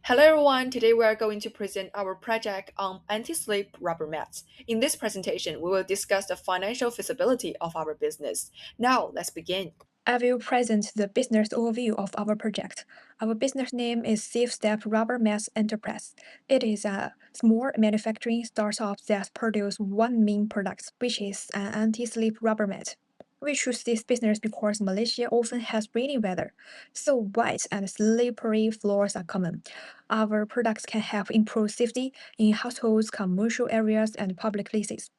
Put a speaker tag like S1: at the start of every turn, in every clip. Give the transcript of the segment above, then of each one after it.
S1: Hello everyone, today we are going to present our project on anti-slip rubber mats. In this presentation, we will discuss the financial feasibility of our business. Now, let's begin.
S2: I will present the business overview of our project. Our business name is Safe Step Rubber Mats Enterprise. It is a small manufacturing startup that produces one main product, which is an anti-slip rubber mat. We choose this business because Malaysia often has rainy weather, so wet and slippery floors are common. Our products can help improve safety in households, commercial areas, and public places.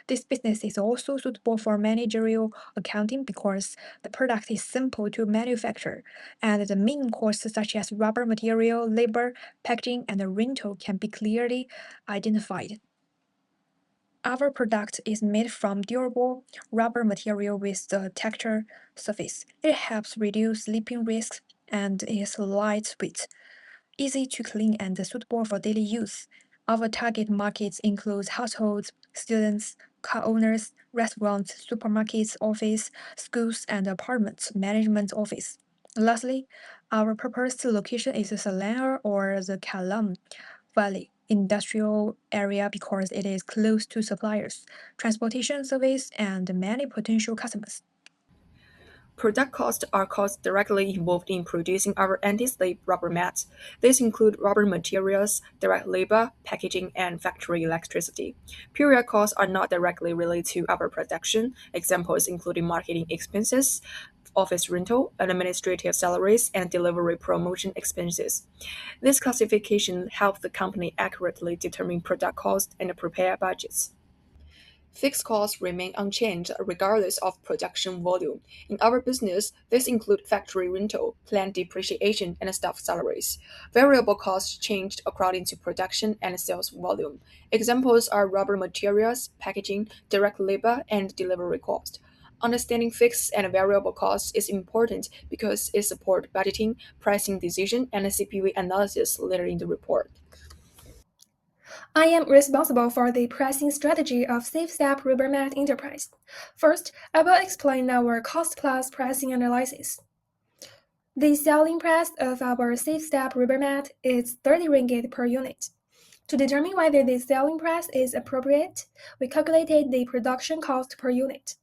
S2: This business is also suitable for managerial accounting because the product is simple to manufacture, and the main costs such as rubber material, labor, packaging, and rental can be clearly identified. Our product is made from durable rubber material with the texture surface. It helps reduce slipping risks and is lightweight, easy to clean and suitable for daily use. Our target markets include households, students, car owners, restaurants, supermarkets, office, schools, and apartment management office. Lastly, our proposed location is Selangor or the Kalam Valley industrial area because it is close to suppliers, transportation service, and many potential customers.
S1: Product costs are costs directly involved in producing our anti-slip rubber mats. These include rubber materials, direct labor, packaging, and factory electricity. Period costs are not directly related to our production. Examples including marketing expenses, office rental, administrative salaries, and delivery promotion expenses. This classification helps the company accurately determine product cost and prepare budgets. Fixed costs remain unchanged regardless of production volume. In our business, this include factory rental, plant depreciation, and staff salaries. Variable costs changed according to production and sales volume. Examples are rubber materials, packaging, direct labor, and delivery cost. Understanding fixed and variable costs is important because it supports budgeting, pricing decision, and CPV analysis later in the report.
S3: I am responsible for the pricing strategy of SafeStep Rubbermat Enterprise. First, I will explain our cost-plus pricing analysis. The selling price of our SafeStep Rubbermat is 30 ringgit per unit. To determine whether the selling price is appropriate, we calculated the production cost per unit.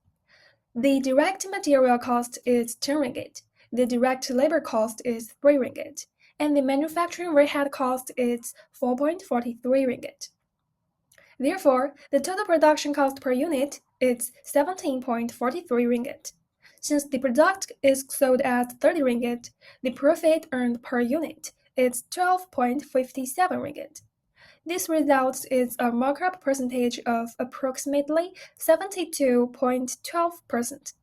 S3: The direct material cost is 10 ringgit, the direct labor cost is 3 ringgit, and the manufacturing overhead cost is 4.43 ringgit. Therefore, the total production cost per unit is 17.43 ringgit. Since the product is sold at 30 ringgit, the profit earned per unit is 12.57 ringgit. This results in a markup percentage of approximately 72.12%.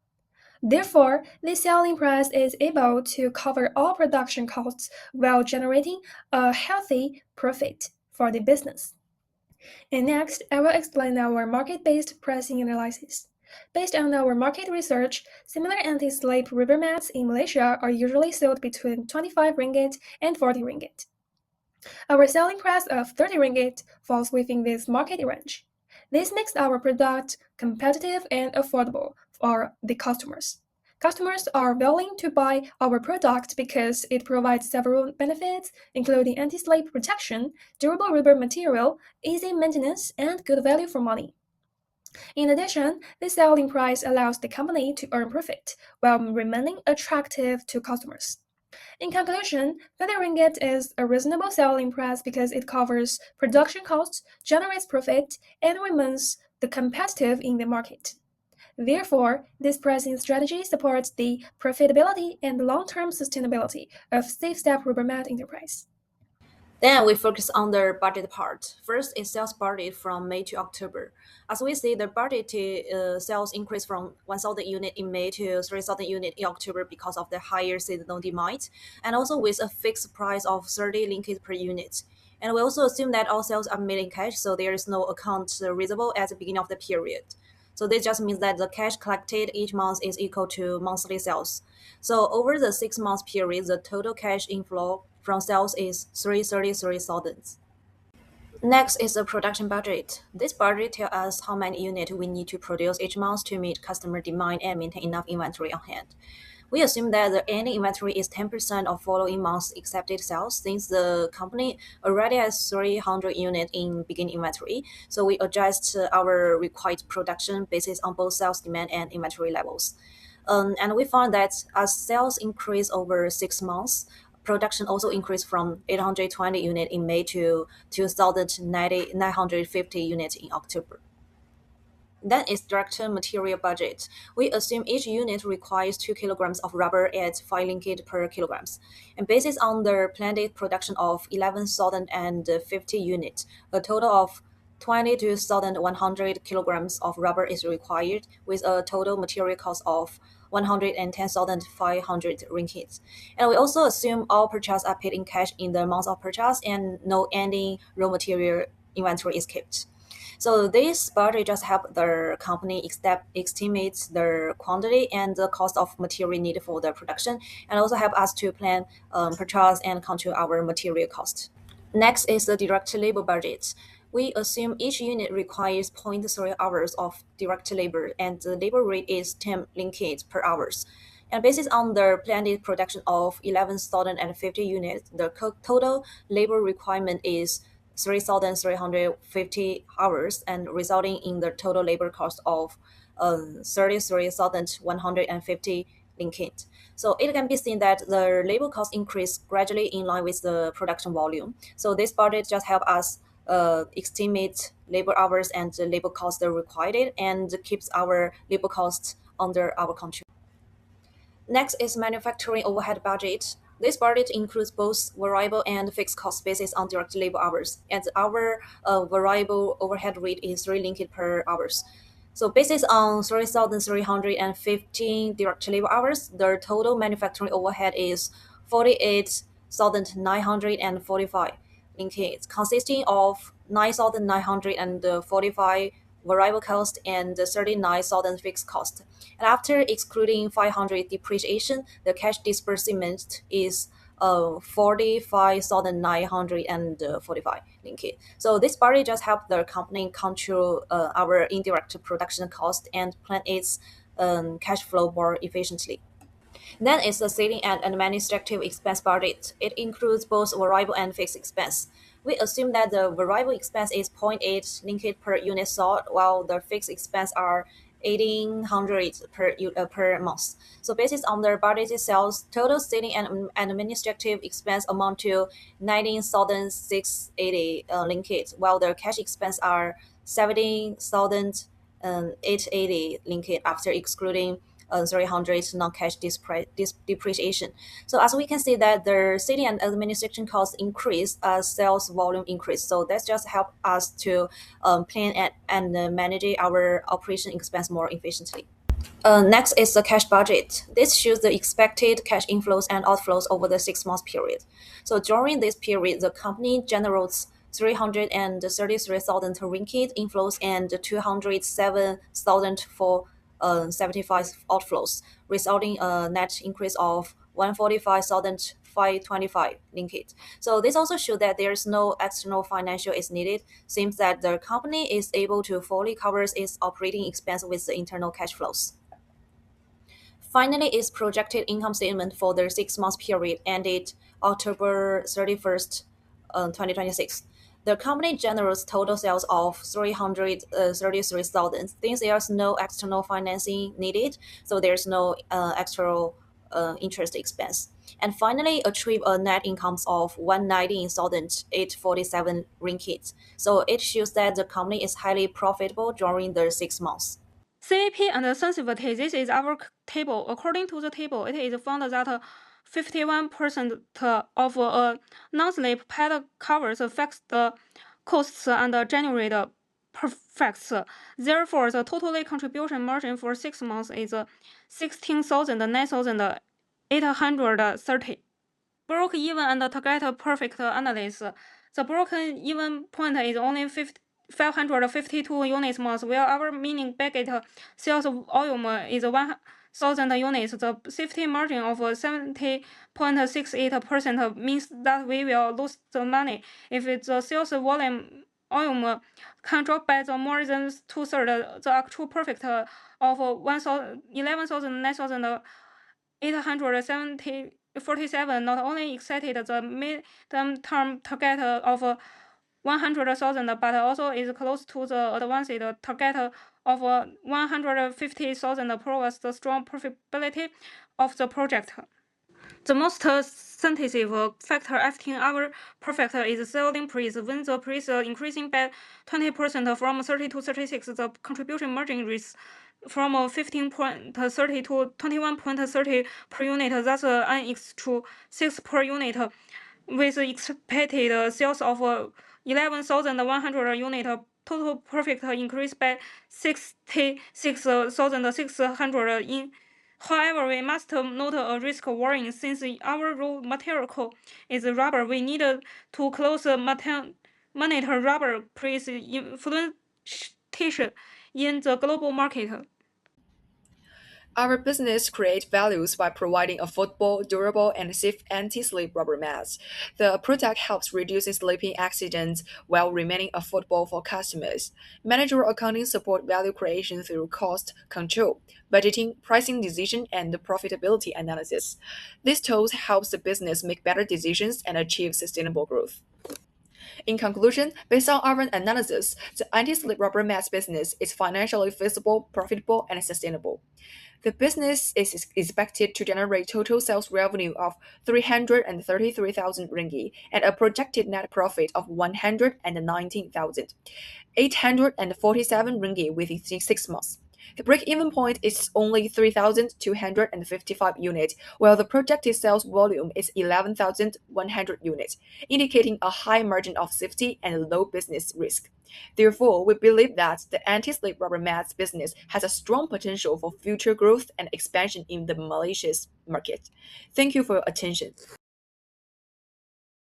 S3: Therefore, the selling price is able to cover all production costs while generating a healthy profit for the business. And next, I will explain our market-based pricing analysis. Based on our market research, similar anti-slip rubber mats in Malaysia are usually sold between 25 ringgit and 40 ringgit. Our selling price of 30 ringgit falls within this market range. This makes our product competitive and affordable for the customers. Customers are willing to buy our product because it provides several benefits, including anti-slip protection, durable rubber material, easy maintenance, and good value for money. In addition, the selling price allows the company to earn profit while remaining attractive to customers. In conclusion, 30 ringgit is a reasonable selling price because it covers production costs, generates profit, and remains the competitive in the market. Therefore, this pricing strategy supports the profitability and long-term sustainability of SafeStep Rubbermat Enterprise.
S4: Then we focus on the budget part. First is sales budget from May to October. As we see, the budget sales increased from 1,000 unit in May to 3,000 unit in October because of the higher seasonal demand, and also with a fixed price of 30 ringgit per unit. And we also assume that all sales are made in cash, so there is no account receivable at the beginning of the period. So this just means that the cash collected each month is equal to monthly sales. So over the 6 month period, the total cash inflow from sales is 333,000. Next is the production budget. This budget tells us how many units we need to produce each month to meet customer demand and maintain enough inventory on hand. We assume that the ending inventory is 10% of following month's accepted sales since the company already has 300 units in beginning inventory. So we adjust our required production basis on both sales demand and inventory levels. And we found that as sales increase over 6 months, production also increased from 820 units in May to 2,950 units in October. Then is direct material budget. We assume each unit requires 2 kilograms of rubber at 5 ringgit per kilograms. And based on the planned production of 11,050 units, a total of 22,100 kilograms of rubber is required, with a total material cost of 110,500 ringgit. And we also assume all purchases are paid in cash in the month of purchase and no ending raw material inventory is kept. So this budget just help the company estimate the quantity and the cost of material needed for the production, and also help us to plan purchase and control our material cost. Next is the direct labor budget. We assume each unit requires 0.3 hours of direct labor, and the labor rate is 10 ringgit per hours. And based on the planned production of 11,050 units, the total labor requirement is 3,350 hours, and resulting in the total labor cost of 33,150 ringgit. So it can be seen that the labor cost increase gradually in line with the production volume. So this budget just help us estimate labor hours and the labor cost required and keeps our labor costs under our control. Next is manufacturing overhead budget. This budget includes both variable and fixed cost basis on direct labor hours, and our variable overhead rate is 3 ringgit per hours. So based on 3,315 direct labor hours, the total manufacturing overhead is 48,945 ringgit, consisting of 9,945 variable cost and 39,000 fixed cost. And after excluding 500 depreciation, the cash disbursement is 45,945 ringgit. So this budget just help the company control our indirect production cost and plan its cash flow more efficiently. Then is the selling and administrative expense budget. It includes both variable and fixed expense. We assume that the variable expense is 0.8 ringgit per unit sold, while the fixed expense are 1,800 per month. So based on the budgeted sales, total selling and administrative expense amount to 19,680 ringgit, while the cash expense are 17,880 ringgit after excluding 300 non-cash depreciation. So as we can see that the selling and administration costs increase as sales volume increase. So that's just help us to plan and manage our operation expense more efficiently. Next is the cash budget. This shows the expected cash inflows and outflows over the 6 month period. So during this period, the company generates 333,000 ringgit inflows and 207,000 for 75 outflows, resulting a net increase of 145,525 ringgit. So this also shows that there is no external financial is needed, seems that the company is able to fully cover its operating expense with the internal cash flows. Finally, is projected income statement for the 6 month period ended October 31st, 2026. The company generates total sales of 333,000. Since there's no external financing needed, so there's no extra interest expense. And finally, achieve a net income of 119,847 ringgit. So it shows that the company is highly profitable during the 6 months.
S5: CVP and sensitivity. This is our table. According to the table, it is found that 51% of a non-slip pad covers fixed costs and generate profits. Therefore, the total contribution margin for 6 months is 16,9,830. Broke even and to get a perfect analysis, the broken even point is only 552 units months, while our meaning bagged sales volume is 1,000 units. The safety margin of 70.68% means that we will lose the money if the sales volume can drop by the more than 2/3. The actual profit of 11,000, 9,000 847 not only exceeded the medium-term target of 100,000, but also is close to the advanced target of 150,000, proves the strong profitability of the project. The most sensitive factor affecting our profit is selling price. When the price increasing by 20% from 30 to 36, the contribution margin is from 15.30 to 21.30 per unit. That's an X to 6 per unit. With expected sales of 11,100 units, total profit increased by 66,600 in. However, we must note a risk warning. Since our raw material is rubber, we need to closely monitor rubber price fluctuation in the global market.
S1: Our business creates values by providing affordable, durable, and safe anti-slip rubber mats. The product helps reduce sleeping accidents while remaining affordable for customers. Managerial accounting support value creation through cost control, budgeting, pricing decision, and profitability analysis. These tools help the business make better decisions and achieve sustainable growth. In conclusion, based on our analysis, the anti-slip rubber mats business is financially feasible, profitable, and sustainable. The business is expected to generate total sales revenue of 333,000 ringgit and a projected net profit of 119,847 ringgit within 6 months. The break-even point is only 3,255 units, while the projected sales volume is 11,100 units, indicating a high margin of safety and low business risk. Therefore, we believe that the anti-slip rubber mats business has a strong potential for future growth and expansion in the Malaysia's market. Thank you for your attention.